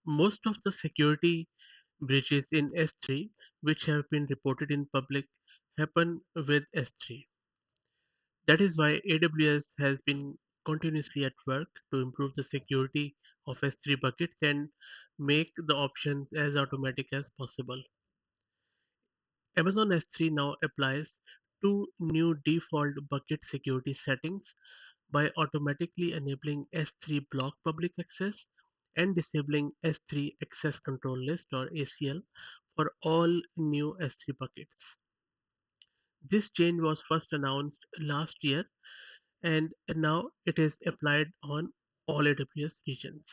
Most of the security breaches in S3 which have been reported in public happen with S3. That is why AWS has been continuously at work to improve the security of S3 buckets and make the options as automatic as possible. Amazon S3 now applies two new default bucket security settings by automatically enabling S3 block public access and disabling S3 access control list or ACL for all new S3 buckets. This change was first announced last year and now it is applied on all AWS regions.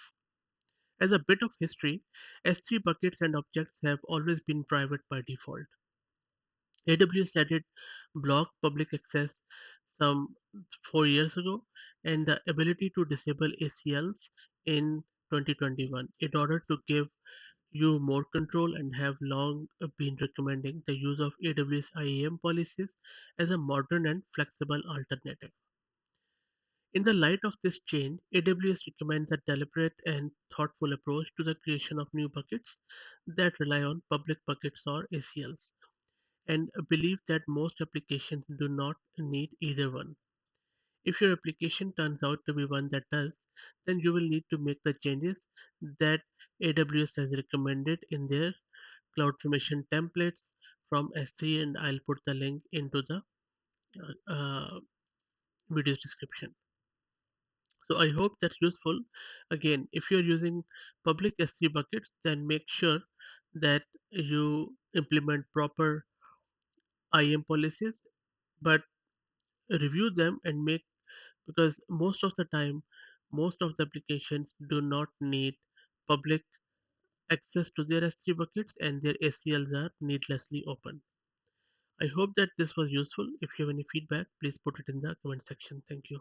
As a bit of history, S3 buckets and objects have always been private by default. AWS added block public access some 4 years ago and the ability to disable ACLs in 2021 in order to give you more control and have long been recommending the use of AWS IAM policies as a modern and flexible alternative. In the light of this change, AWS recommends a deliberate and thoughtful approach to the creation of new buckets that rely on public buckets or ACLs and believe that most applications do not need either one. If your application turns out to be one that does, then you will need to make the changes that AWS has recommended in their CloudFormation templates from S3, and I'll put the link into the video's description. So I hope that's useful. Again, if you're using public S3 buckets, then make sure that you implement proper IAM policies, but review them and make, because most of the time most of the applications do not need public access to their S3 buckets and their ACLs are needlessly open. I hope that this was useful. If you have any feedback, please put it in the comment section. Thank you.